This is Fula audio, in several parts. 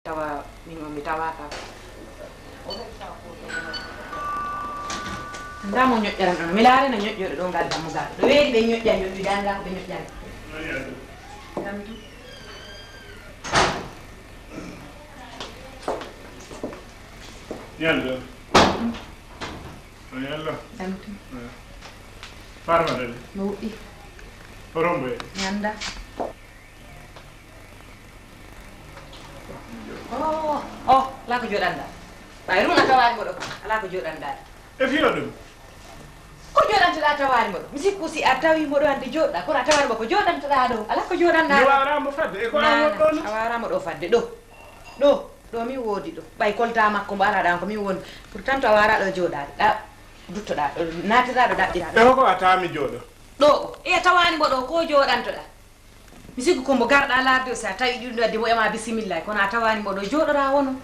tawa min on mi tawaka ndamo ñoƴƴaran ɗon mi laari no ñoƴƴoɗo ɗo ngal dammugal ɗo weeɗi ɓe ñoƴƴan ñoƴƴi danga ko ɓe ñoƴƴan damtu yallo yallo damtu farmadede mo wuɗɗi horomboye mi anda ala ko joɗanɗa ɓay ɗum a tawani mboɗo ala ko joɗanɗa e fiyo ɗum ko joɗanteɗa tawani mboɗo mi sikku si a tawi mboɗo hande joɗɗa kono a tawani mbo ko joɗanteɗa ɗo ala ko joɗanɗa mi waramo fadde e ko ɗon a waramo ɗo fadde ɗo min woodi ɗo ɓay kolta makko mbo araɗan ko min woni pourtant to a wara ɗo joɗade ɗa duttoɗa ɗo natira ɗo ɗaɓɓira e hoko a tawami joɗo ɗo e tawani mbo ɗo ko joɗantoɗa mi sikku kombo garɗa larde o si a tawi ɗum ɗo addi mo ema bisimillahi kono a tawani mbo ɗo joɗoɗa wono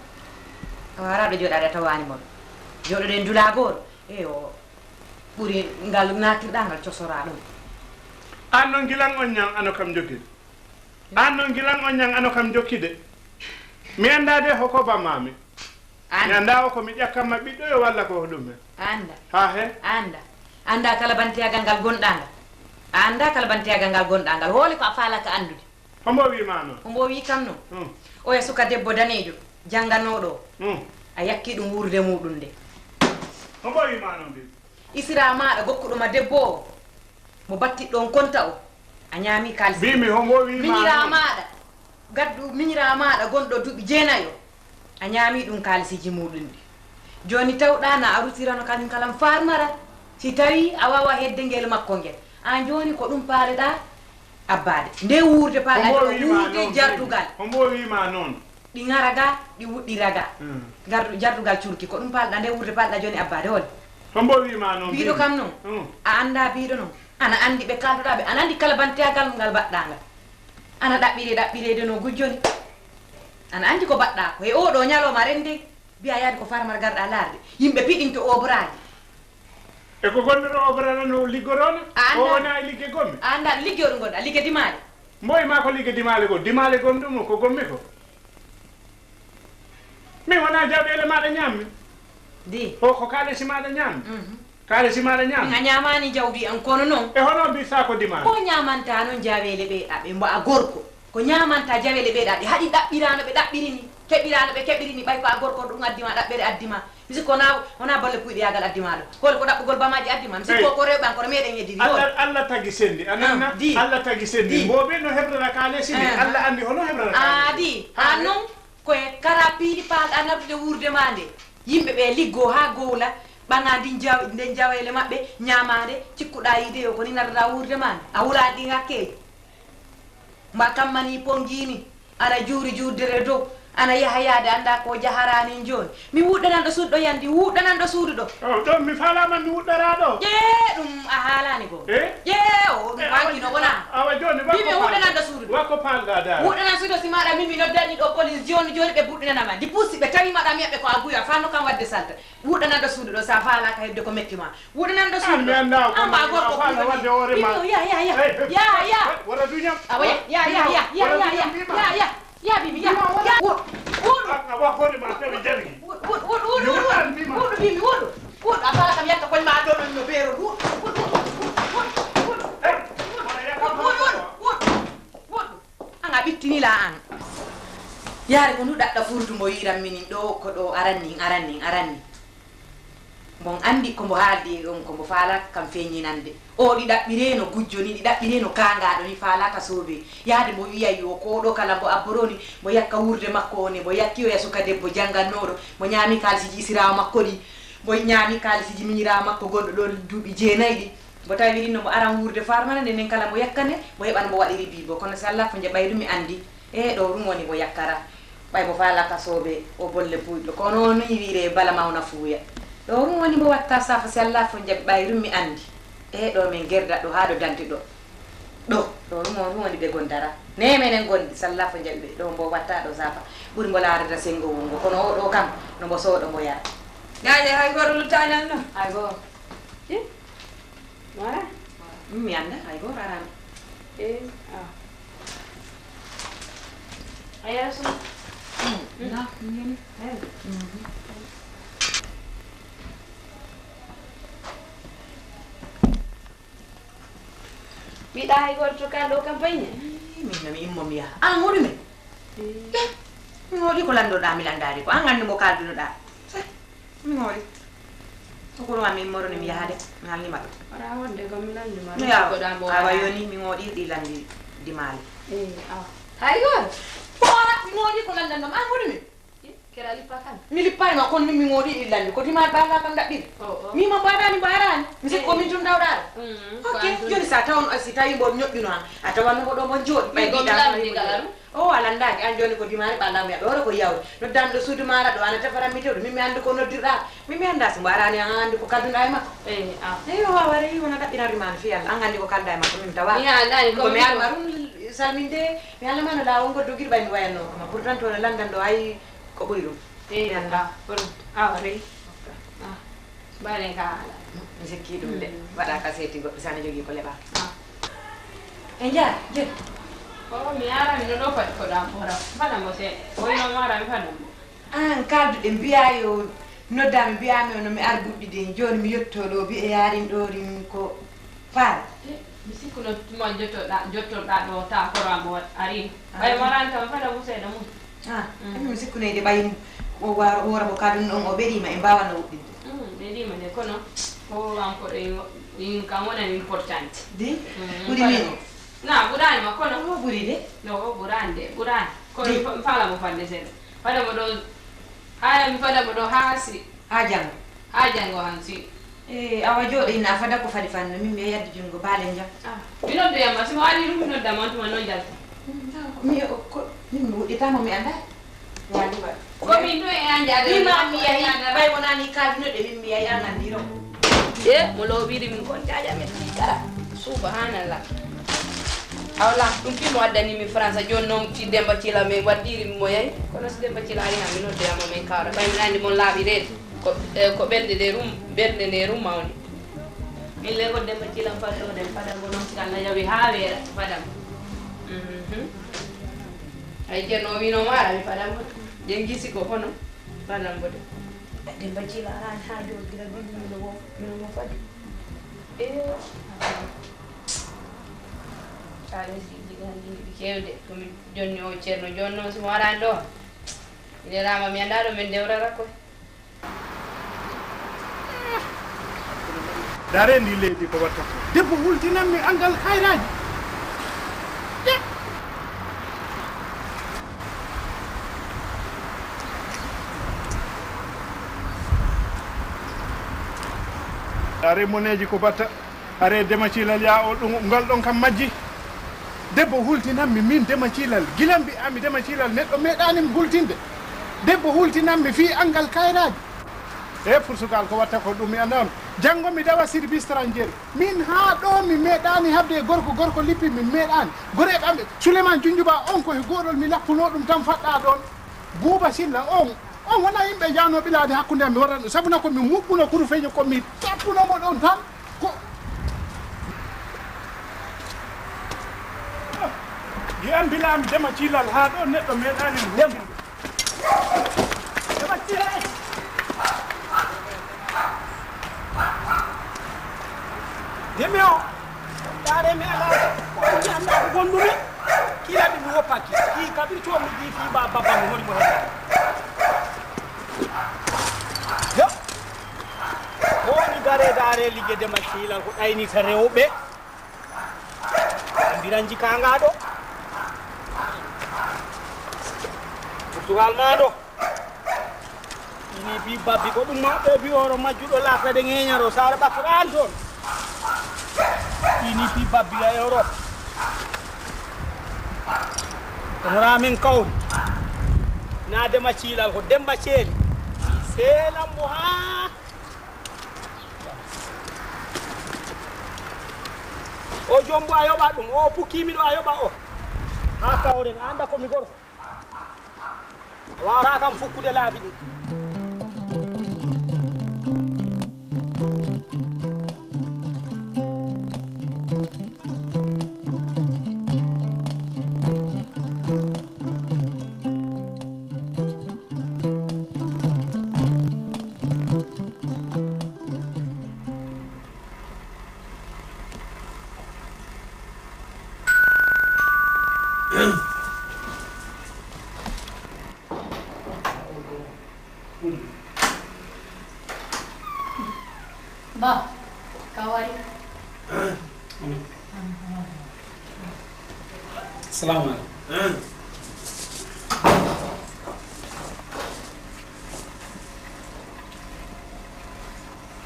a wara ɗo joɗade a tawani mbo ɗo joɗoɗen dulagoro e o ɓuuri ngal natirɗa ngal cosora ɗum an noon gilan on ñang ano kam jokki an noon gilan on ñang ano kam jokkide mi andade hoko bammami mi anda o komi ƴakkamma ɓiɗɗo yo walla ko ɗum anda ha he anda kala bantiyagal ngal gonɗa ngal a anda kala bantiyagal ngal gonɗa ngal hooli ko a faalaka andude hombo wima noon hombo wi kam noon o e suka debbo danejo jangganoɗo a yakki ɗum wurde muɗum nde hombo wima noon mbi isira maɗa gokkuɗoma debbo o mo battit ɗon konta o a ñaami kalisi mbimi hombo wima miñira maɗa gaddu miñira maɗa gonɗo duuɓi jeenayo a ñaami ɗum kalisiji muɗum ɗi joni tawɗa na a rutirano kañum kalam farmara si tawi a wawa hedde ngel makko ngel an joni ko ɗum paaleɗa abbade nde wurde paalɗa wurde jardugal hombo wima noon ɗi gara ga ɗi wuɗɗira ga jardugal curki ko ɗum paalɗa nde wurde paalɗa joni abbade hole hombo wima noon biɗo kam noon a anda biɗo noon ana andi ɓe kaldoɗaɓe ana andi kala banteyagal ngal baɗɗangal ana ɗaɓɓirede no gujjoni ana andi ko baɗɗa ko e oɗo ñalawma rende mbiya yaade ko farmar garɗa laarde yimɓe piɗinto obraji e ko gonɗoɗo obrana no liggorona o wona e ligge gommi a anda ɗo ligge oɗo gonɗa ligge dimale mboy ma ko ligge dimale go dimale gonɗum ko gommi ko min wona jawɗele maɗa ñammi di o ko kalisi maɗa ñammi kalisi maɗa ñammi a ñamani jawdi an kono noon e hono mbisa ko dimale ko ñamanta noon jawele ɓeeɗa ɓe mbo a gorko ko ñamanta jawele ɓeeɗa ɗe haɗi ɗaɓɓirano ɓe ɗaɓɓirini keɓirano ɓe keɓirini ɓay ko a gorko ɗum addima ɗaɓɓere addima mi sikko wona bolle puyɗe yagal addima ɗo hole ko ɗaɓɓugol bamaji addima mi sikko ko rewɓe an kono meɗen yeddiri allah tagui sendi ananna allah tagui sendi mboɓe no hebrata kalesi ni allah andi hono hebrata di an noon koye kara piiɗi paalɗa nabdude wurde ma nde yimɓeɓe liggo ha gowla ɓaga nden jawele mabɓe ñamade cikkuɗa yideyo koni nardata wurde ma nde a wula ɗi hakkeji mba kammani pongini ana juuri juurdere dow ana yaha yaade anda ko jaharani joni mi wuɗɗananɗo suudu ɗo yandi wuɗɗananɗo suudu ɗo ɗon mi falama mi wuɗɗara ɗo ɗum a haalani ko o ɗum wankino wona awa joni mimi wuɗɗananɗo suudu ɗo wakko palɗa da wuɗɗanan suudu si maɗa mimi noddani ɗo police joni ɓe buɗɗinanama di pusi ɓe tawi maɗa miyaɓe ko a guya fanno kam wadde salta wuɗɗananɗo suudu ɗo sa falaka hebde ko mettima wuɗɗananɗo suudu ɗo amba gorko ya wara duñam awa ya bibi ya woɗ awa hoore ma tawi jari woɗ bimi woɗ a fala kam yakka koye ma ɗoɗon no beero woɗ anga ɓittinila an yaare ko nduɗaɗɗa furdu mbo yiran minin ɗo ko ɗo aranni bon andi kombo haaldi ɗon kombo falaka kam feññinande o ɗi ɗaɓɓireno gujjoni ɗi ɗaɓɓireno kangaɗo ni falaka soobe yaade mo wiya yo ko ɗo kala mbo abboroni mo yakka wurde makko oni mo yakki o suka debbo jangannoɗo mo ñaami kalisiji isirawo makko ɗi mo ñaami kalisiji miñirawo makko gonɗo ɗo duuɓi jeenayyi ɗi mo tawi ɗinno mo aran wurde farmana nden kala mo yakkane mo heɓan mo waɗiri bibo kono so allah fo jaɓay ɗum mi andi ɗo ɗum woni mo yakkara ɓay mo falaka soobe o bolle puyɗo kono ni wiire bala mawna fuuya ɗo ɗum woni mo watta safa si allah fo jaɓi ɓay ɗum mi andi ɗo min gerda ɗo ha ɗo danti ɗo ɗum woni ɓe gondara ne menen gondi sallah fo jaɓi ɓe ɗo mbo watta ɗo safa ɓuuri mbo laarata sengo wongo kono oɗo kam no mbo sooɗo mbo yara yaade hay goto luttañal noon hay goto wala mi anda hay goto arami a yesso Na, ni. Mi dai gorto kallo campagne. Mi immo mi yaha an hoɗu men mi hoɗi ko landoɗa mi landari ko an andi mo kaldunoɗa mi hoɗi okono mi immoroni mi yaha de mi halnima ɗum Ara wonde ko mi landi ma. mi yawa awa yoni mi hoɗirɗi landi dimali Hay gor. ɓoora mi hoɗi ko landanɗom an hoɗu men Kera lipa kan. mi lippanima kono min mi hoɗi ɗi landi ko dimali baga kam daɓɓiri mima mbaɗani mbarani mi sikko min tum dawɗaɗo ok joni sa tawon si tawi mbo ñoƴƴuno han a tawanno ko ɗo mo jooɗi ɓay giɗa o a landaki an joni ko dimari ɓallamu yaɓe oɗo ko yawde noddami ɗo suudu maɗa ɗo ana tefaranmi tewɗo min mi andi ko noddirɗa min mi anda so mbo arani an andi ko kalduɗa e makko eyi o wawa rewi wona ɗaɓɓinarrimano fi Allah an andi ko kalda e makko min tawa ko mi alma ɗum salminde mi allamano lawol ngol doguiɗo ɓay mi wayanno koma pourtant to no landan ɗo hay ko ɓuri ɗum mi anda awa rewi bane ka ala mi sikki ɗum de waɗa ka seeti goɗɗo sane jogui ko leɓaka e jaa joni mi arani no ɗo faɗi koɗa ɓora faɗamo seeɗa oyno marami faɗamo an kalduɗe mbiya yo noddami mbiyami ono mi ar guɗɗiɗi joni mi yetto ɗo mbiye yarin ɗo rin ko faara mi sikkuno tuma jottorɗa ɗo ta koramo arini ɓay marani kam faɗamo seeɗa mum mi sikkunede ɓayi o wora mo kadum ɗon o ɓeɗima e mbawano wuɗɗinde ɓeɗima de kono o encore in kam wonani important di ɓuuri min na ɓuranima kono o ɓuuri de no o ɓurani de ɓurani kono falamo fande seeɗa faɗamo ɗo haya mi faɗamo ɗo ha janggo ha janggo han si awa jooɗo ina a fada ko fadi fanno min mi yadde jungo baalen jam mi noddoyamma simo waɗi ɗum mi noddama tuma noon jalta min mi wuɗɗitama mi anda komin ɗo e anjade mima mi yahi ɓay wonani kaldunoɗe min mi yahi an andiro mo looɓiri min kon jajamen kara subhanallah awla ɗum fimo addanimi france joni noon ti Demba Tchilal min waɗɗiri mo yayi kono so Demba Tchilal ari ha mi noddeyama min kawra ɓay min andi mon laaɓirede ko ɓerde nde rum mawni min le ko Demba Tchilal fadɗoɗen fadanmo noon si Allah jawi ha weera fadamo ay ceerno o wino mara mi fadanmo jen gisi ko hono fadanmo de Demba Tchilal arani ha joggira mino mo fadi ɗi kewde komi jonni o ceerno joni noon simo warani ɗo miɗerama mi anda ɗo min dewrata koy dare ndi leydi ko watta ko debbo hultinanmi angal hayraji are moneji ko batta are Demba Tchilal ya o ɗum ngal ɗon kam majji debbo hultinanmi min Demba Tchilal gilam mbi ami Demba Tchilal neɗɗo meeɗanimi hultinde debbo hultinanmi fi angal kayraji e Portugal ko watta ko ɗum mi anda on janggo mi dawa service étranger min ha ɗo mi meeɗani habde gorko lippi min meeɗani goreɓe amɓe Souleymane Junjuba on koye goɗol mi lappuno ɗum tan faɗɗa ɗon Bouba Silla on wona yimɓe jano ɓilade hakkude am mi waɗan ɗum sabuna komi muɓɓuno kurufejo komi tappunomo ɗon tan ko yiyan mbilami Demba Tchilal ha ɗo neɗɗo meeɗani Demba Tchilal demi o ɗare mi ala ko jiyamɗa ko gondumi kiilaɓe mi woppaki ki kaɓiri to mi ɗi fi babamo honi mo hedda yo woni gare dare ligge Demba Tchilal ko ɗaynita rewɓe andiran jikanga ɗo Portugal ma ɗo ini bi babbi ko ɗum maɓɓe bi oro majjuɗo latade ŋeñaro sara ɓakkoɗan toon ini fi babbi a Europe kono ramin kawri na Demba Tchilal ko Demba Tchilal seelambo ha o jombo a yoɓa ɗum o pukkimiɗo a yoɓa o ha kawren anda komi gorko wawata kam fukkude laabi ɗi Ba, kawari. Assalamualaikum.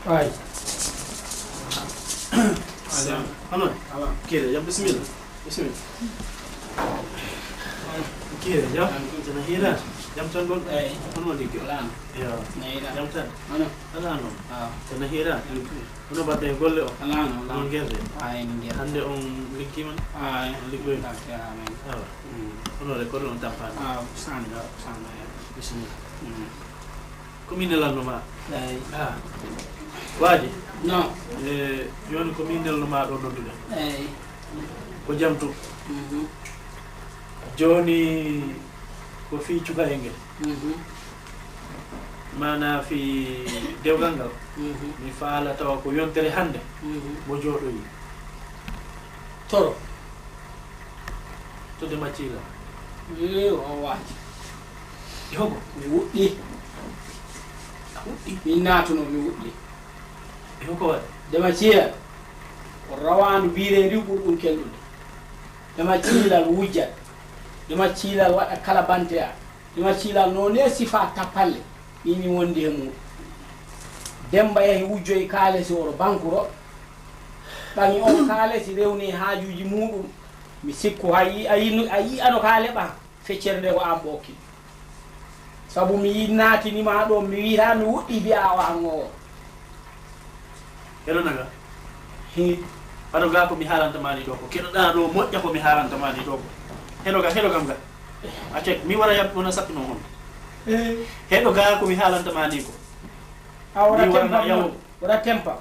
Hai. Halo. Qu'il, ya bismillah. Bismillah. Qu'il, ya. Jangan hira. Jam tan bon ono dikyo lan. Ya. Jam tan. Ano. Jangan hira. Ono badde golle o. Ono gerde. Hande on likki man. Likki. Amen. Ono record on tampan. Sanda. Bismillah. Commune la noma. Waji. No. Yon commune la noma do noddude. Ko jamtu. Joni ko fi cuka engel. Mana fi dewgangal. Mi faala taw ko yontere hande. Mo jodo yi. Toro. To Demba Tchilal. O waji. Yogo. Mi wuɗɗi. Mi naatuno mi wuɗɗi. Ko waɗi? Demba Tchilal ko rawandu biire riɓɓuɗum kelɗude. Demba Tchilal wujjat. Demba Tchilal waɗa kala banteya. Demba Tchilal no ne sifa tappalle ɗini wondi e muɗum. Demba yahi wujjoye kaalesi oto bankuro ɓaŋi on kaalesi rewni haajuji muɗum. Mi sikku a yi ano ka leɓa feccere nde ko an ɓokki. Sabu mi yi naatinima ɗo mi wiyata mi wuɗɗi biya o hangowo. Eno naga. Aɗo ga ko mi haalantamani ɗo ko keɗoɗa ɗo moƴƴa ko mi haalantamani ɗo ko. Heɗo gam ga. Acek mi wara yab wona sappino hon. Heɗo ga ko mi haalantamani ko. A wara tempa.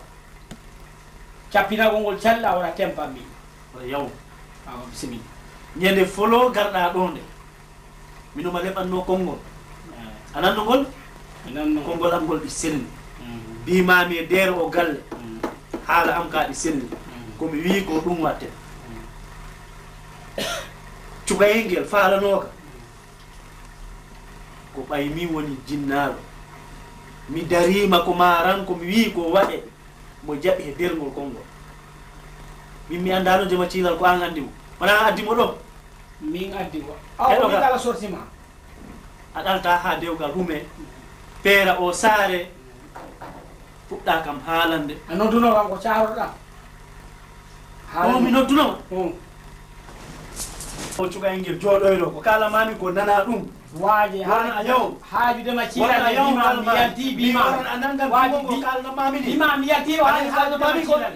Cappinagol ngol calla wara tempa mi. Wara yaw. Awa bisimilla. Ñande folo garɗa ɗo nde. Minoma leɓanno konngol. Ananno ngol? Konngol am ngol ɗi selli. Bimami e nder o galle. Haala am ka ɗi selli. Komi wi ko ɗum watte. Cukayengel faalanoka. Ko ɓaymi woni jinnaɗo. Mi darima ko maran komi wi ko waɗe. Mo jaɓi e derngol konngol. Min mi andano Demba Tchilal ko an andi mo. Wona addimo ɗo? Min addi ko. Aw mi kala sortima. A ɗalta ha dewgal hume peera o saare fuɗɗa kam haalande. A nodduno kam ko caaroɗa. O mi noddunoma. O cukayngel jooɗoyɗo ko kalamami ko nana ɗum. Waaje haaju Demba Tchilal bima mi yalti bima. Waaji ko kalamami ni. Bima mi yalti o haaju Demba Tchilal.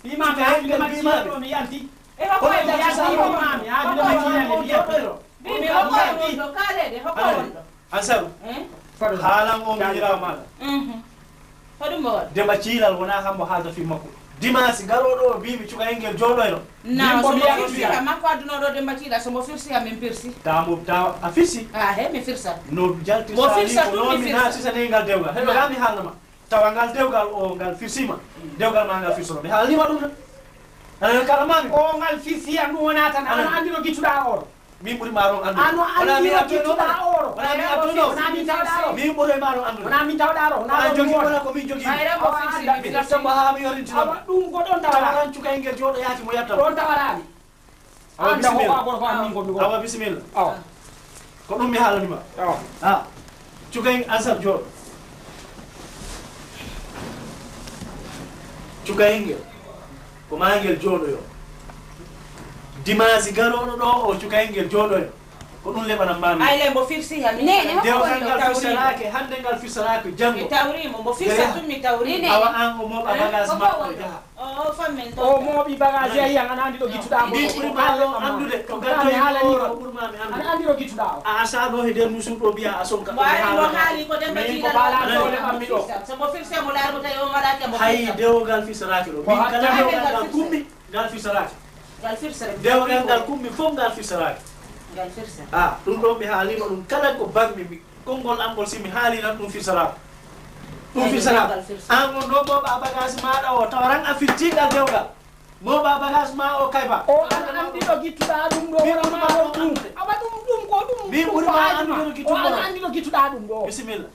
Bima mi haaju Demba Tchilal o mi yalti. E ko mi yalti bima mi haaju Demba Tchilal mi yalti. Bimi hokko on do kalede hokko on do. Ansaru. Haalan o mi yira maɗa. Hoɗum mo Demba Tchilal wona hammo haalda fi makko. Dimanche garoɗo o bimi cukayngel jooɗoyɗo. Na so mo firsi ha makko addunoɗo Demba Tchilal so mo firsi ha min pirsi. Ta a firsi? He mi firsa. No jalti sali ko noon mi naatitani ngal dewgal. Heɗo ga mi haalnama. Tawa ngal dewgal o ngal firsima. Dewgal ma ngal firsono. Mi haalnima ɗum tan. Anan kalamami. O ngal firsiyam ɗum wona tan ano andi no gittuɗa oro. Min ɓuri maron andude. Ano andi no gittuɗa oro. Wona mi adduno. Wona min tawɗa oro. Min ɓuri maron andude. Wona min tawɗa oro. Wona jogi wona ko min jogi. Ayre ko firsi mi naftamo ha mi yorintino. Awa ɗum ko ɗon tawala. Tawaran cukayngel jooɗo yaati mo yattamo. Ɗon tawalami. Awa bisimilla. Awa Awa bisimilla. Awa. Ko ɗum mi haalanima. Awa. Cukayng ansar jooɗo. Cukayngel ko mangel jooɗoyo. Dimanche garoɗo ɗo o cukayngel jooɗoyo. Ko ɗum leɓanan mami. Ay le mo firsi ha min. Dewgal ngal firsarake hande ngal firsarake janngo. Mi tawrimo mo firsa tum mi tawri. Awa an o moɓa bagage makko jaha. O fammen to. O moɓi bagage yahi an andi ɗo gittuɗa mo. Min ɓurima andude ko gaddoy oro ɓurmami andude. An andi ɗo gittuɗa o. A sano he nder musuɗo biya a sonka. Wari mo haali ko Demba Tchilal. So mo firsi mo largo tay o waɗake mo. Hay dewgal firsarake ɗo. Min kala dewgal ngal kummi ngal firsarake. Ngal firsa. Dewgal ngal kummi fof ngal firsarake. Ngal firsa. Ɗum ɗo mi haalima ɗum kala ko bagmi konngol am ngol si mi haalinan ɗum firsarake. Ɗum firsarake. An on ɗo moɓa bagage maɗa o tawaran a firtigal dewgal. Moɓa bagage ma o kayba. O an andi ɗo gittuɗa ɗum ɗo wonama ɗum. Awa ɗum ko ɗum. Min ɓurima andude no O gittuɗa. an andi ɗo gittuɗa ɗum ɗo. Bisimilla.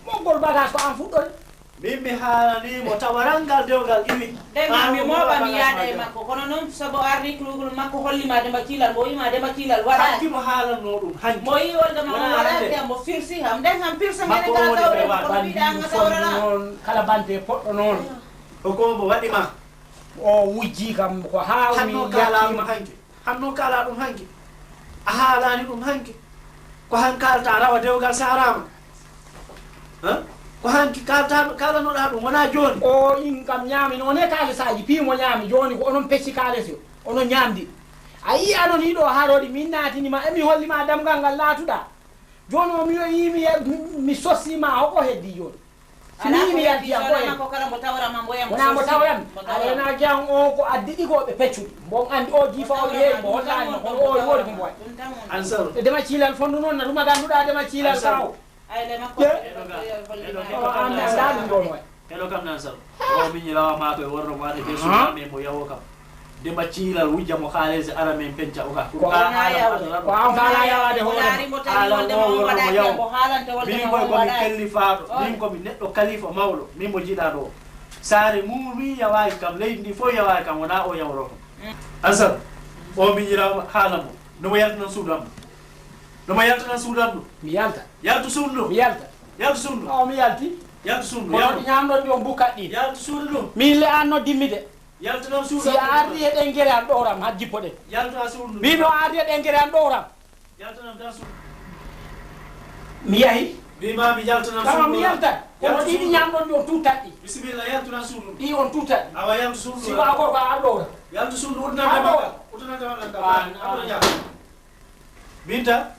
Moggol bagage ko an fuɗɗol. Mimi halani mo tawarangal dewgal imi. Demba mi moba mi yaada e makko kono non sabo arri klugul makko hollima Demba Tchilal mo yima Demba Tchilal wada hanki mo halano dum hanki mo yi wolda ma wada mo firsi ham den ham firsa ngene kala tawre ko bida nga tawrala non kala bande poddo non o ko mo wadi ma o wujji kam ko hawmi yakki hanki hanno kala dum hanki a halani dum hanki ko hankalta rawa dewgal sarama ha ko hanki kala no da dum wona joni o in kam nyami non e kala saji pimo nyami joni ko onon pecci kala so onon nyamdi ayi anon hido harodi min natini ma emi holli ma damgal ngal latuda joni o mi yimi mi sosima hoko heddi joni sini mi yaddi am ko kala mo tawra ma mboyam wona mo tawram ala jang o ko addidi ko be peccu bon andi o jifa o he mo hollani ko o wori ko boy ansar Demba Tchilal fondu non na duma ganduda Demba Tchilal saw ay le makko hello kam nan sal o mi nyila ma ko worno ma de besu ma mo yawo kam Demba Tchilal wujja mo khalese arame pencha o ka ko ala yawa de hoore mo halante wolde min ko mi kalifa min ko mi neddo khalifa mawlo min mo jida do sare mu wi yawa kam leydi fo yawa kam wona o yawro ansar o mi nyila halamo no mo yalta sudam no mo yalta sudam mi yalta yaltu sundu mi yalta yaltu sundu o mi yalti yaltu sundu ko nyamdo di on bukaddi yaltu sundu mi le anno dimmide yaltu non sundu si ardi e dengere an doram ha jippo de yaltu sundu mi no ardi e dengere an doram yaltu non da sundu mi yahi bi ma mi yaltu non sundu mi yalta ko di nyamdo di on tutatti bismillah yaltu non sundu di on tutatti awa yaltu sundu si wa ko ba ado yaltu sundu udna da Binta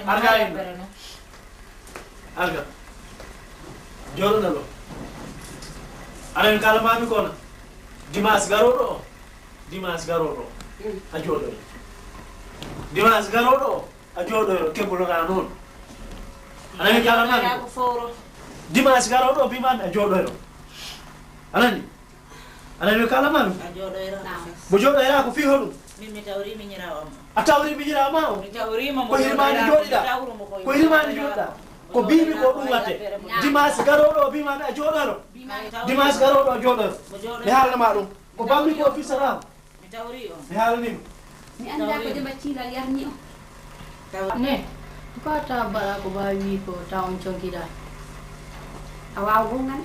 arga ini arga joro nalo aren kala mami kona dimas garodo a jodo dimas garodo a jodo kebulo ga non aren kala mami dimas garodo bi man a jodo anani kala mami a jodo bo jodo era ko fi hodu mi tawri mi nyira o atawri mi jira ma mi tawri mo ko hirmani jodida ko hirmani jodda ko bibi ko dum watte dimas garodo bi man a jodoro dimas garodo a jodoro mi halna ma dum ko bammi ko fi salam mi tawri o mi halni mi anda ko Demba Tchilal yarni o ne ko ta bara ko bawi ko tawn chonkida awa gongan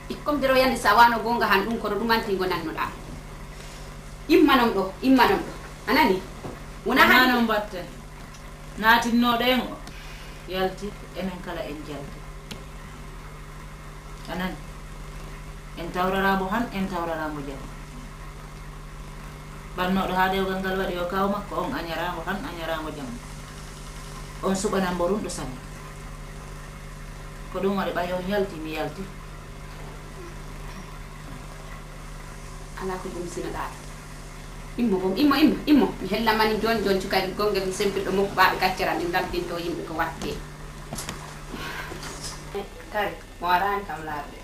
ikkom dero yande sawano gonga han dum ko dum manti gonan no da immanom do anani wona hanom batte natinno den o yalti enen kala en jalti anani en tawraramo han en tawraramo jam bannoɗo ha dewgal ngal waɗi yo kaw makko on añaramo han añaramo jam on suɓanambo rumɗo sanne ko ɗum waɗi ɓay on yalti mi yalti ala ko dum sinaɗa immo mi hella mani jon cukadi gonga mi sempirɗo mokko ɓaɓe kaccera mi dampinto yimɓe ko watte kari mo warani kam laarde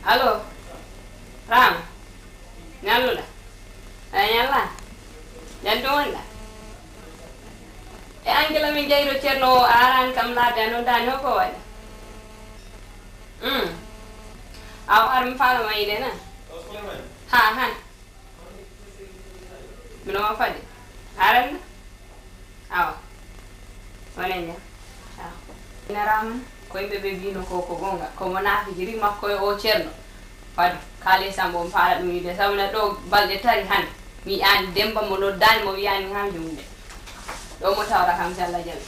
allo Rama ñalluɗa a ñalla janto wonɗa e Angela min jeyro ceerno o arani kam laarde a noddani hoko waɗi aw ar mi fala mai dena ha han mino ma fadi aran aw wanenya aw ina ramen ko imbe be bino ko gonga ko mona fi jiri makko o cerno fadi kale sambo fala dum ide samna do balde tari han mi an Demba mo do dal mo wiani han jumde do mo tawra kam jalla jabi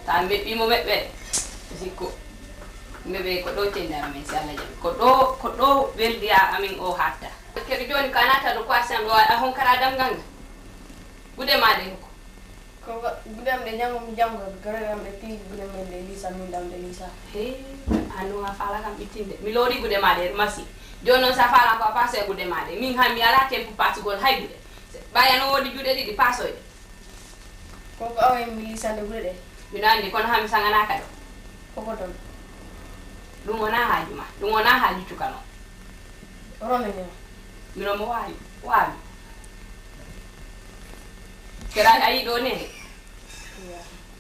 ta mebbi mo mebbe sikko mebe ko do tendara men si Allah jabi ko do weldiya amin o hatta kedi joni kanata do kwasam do a hon kara dam ganga gude made ko gudam de nyangom jango garam de ti gudam de lisa min dam de lisa he anu a fala kam bitinde mi lori gude made masi jono sa fala ko passe gude made min ha mi ala tempo passe gol hay gude baya no wodi jude di pasoy ko awen mi lisa de gude mi nandi kon ha mi sangana ka do ko don ɗum wona haaju ma ɗum wona haaju cukano renommée mino mo waawi kera ayi ɗo nene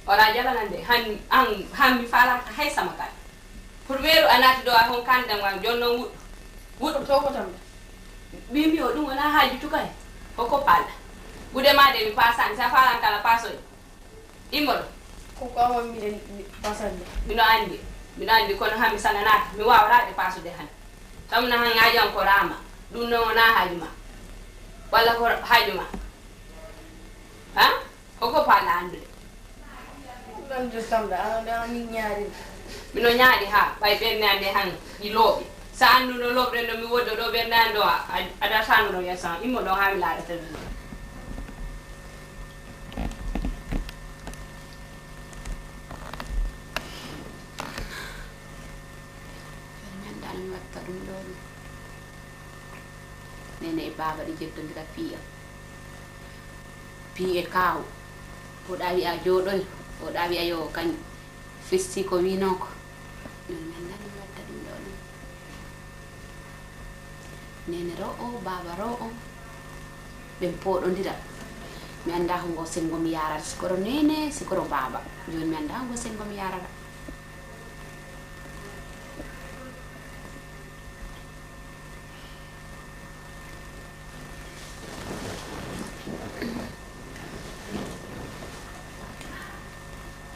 ora jala nande han mi fala hay sama kal pour weru anati do hon kandam ngam jonno wudo to ko tam bimbi o dum wala haji tukay hoko pala gude ma de mi pasan sa fala kala pasoy immodo ko ko mi den pasande mino andi kono ha mi sananata mi wawra de paso de han tamna han ngajan ko rama dum no na haji ma wala ko haji ma ha hoko pala ande dan de samda ana ni nyaari mino nyaadi ha bay bernande han di lobi sa andu no lobre no mi wodo do bernando ada sanu no yasa immo do ha mi laada tan nandal mi watta dum do nene e baba di jettondira piya piye kaw o dawi a jodoy o dawi ayo kan fisti ko winoko nandal mi watta dum do nene ro o baba ro o ben podondira mi anda hongo sengo mi yara sikoro nene sikoro baba joni mi anda hongo sengo mi yara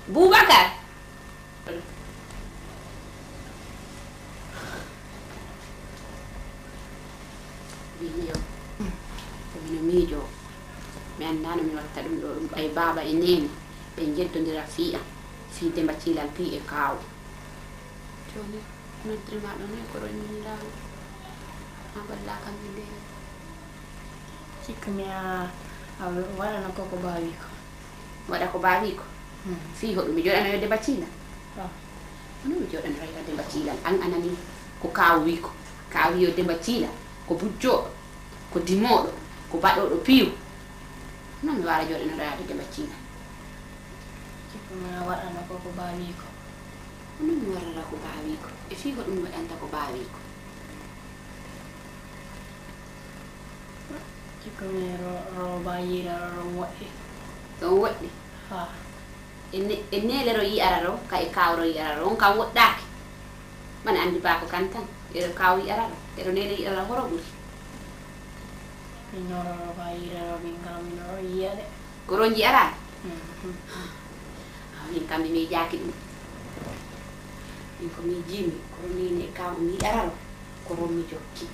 Bubakar video mino miijo mi andano mi watta dum do ay baba e nene be jettondira fi'a fi Demba Tchilal pi e kaw joni notre ma do ne ko ro ni la aballa kam de ciknya wala na ko bawi ko wada ko bawi ko fi ho dum jodana yo Demba Tchilal ah no mi jodana yo Demba Tchilal an anani ko kawi ko kawi yo Demba Tchilal ko bujjo ko dimodo ko badodo piu non mi wara jodana yo Demba Tchilal ciknya wala na ko bawi ko non mi wara ko bawi ko e fi ho dum wadanta ko bawi ko ciknya ro bayi ro wadi to wadi ha enne lero yi araro ka e kawro yi araro on kam woddaki man andi ba ko kan tan e kaw yi araro e nene yi araro horo buri minoro ro bayi ro bingam minoro yade ko ronji araro min kam mi jaki dum min ko mi jimi ko nene kaw mi araro ko ron mi jokki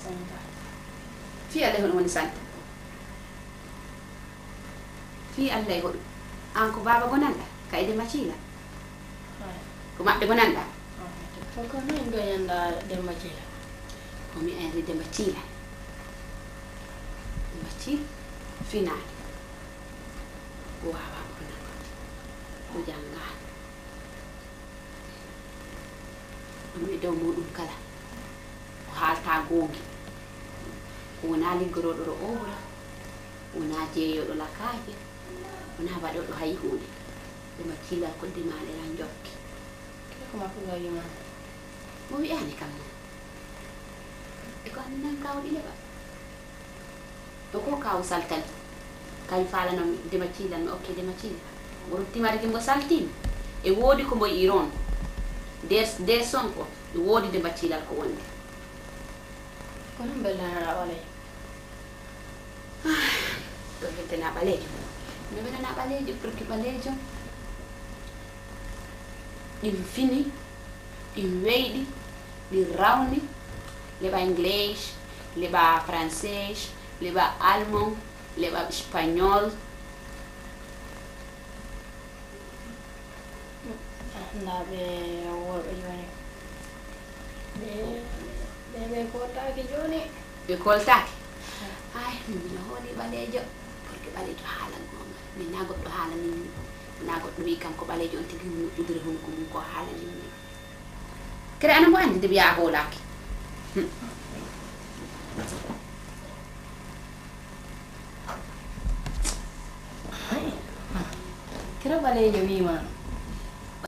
santa fi Allah hono woni santa fi Allah hono an ko baba gonanda kay Demba Tchilal ko mabbe gonanda ko ko no ndo yanda Demba Tchilal ko mi en Demba Tchilal final ko wawa ko nan ko janga mi do mudum kala ko halta gongi wona liggoroɗo ɗo owra wona jeeyoɗo lakaje wona waɗoɗo hay hunde Demba Tchilal kodde maɗe ran jokki ko ma ko gayima mo wiyani kam e ko andi nan kaw ɗileɓa to ko kaw saltal kañ falanam Demba Tchilal mi okke Demba Tchilal o ruttimade kimbo saltima e woodi ko mboyi iron der sonko e woodi Demba Tchilal ko wonde ko non bella wala to heddana ɓaleejo mi weɗana ɓaleejo pour que ɓaleejo ɗin fini ɗin weyɗi ɗin rawni leɓa english leɓa français leɓa allemand leɓa espagnol ndaɓe worɓe joni ɓe koltaki joni ɓe koltaki ay mino hooli ɓaleejo pour que ɓaleejo haalan gonga min na goɗɗo haalanin min na goɗɗo wi kam ko ɓaleejo on tigi moƴƴudiri hunko mum ko haalanin min kadi ana mo andi de wiya hoolaki kira ɓaleejo wima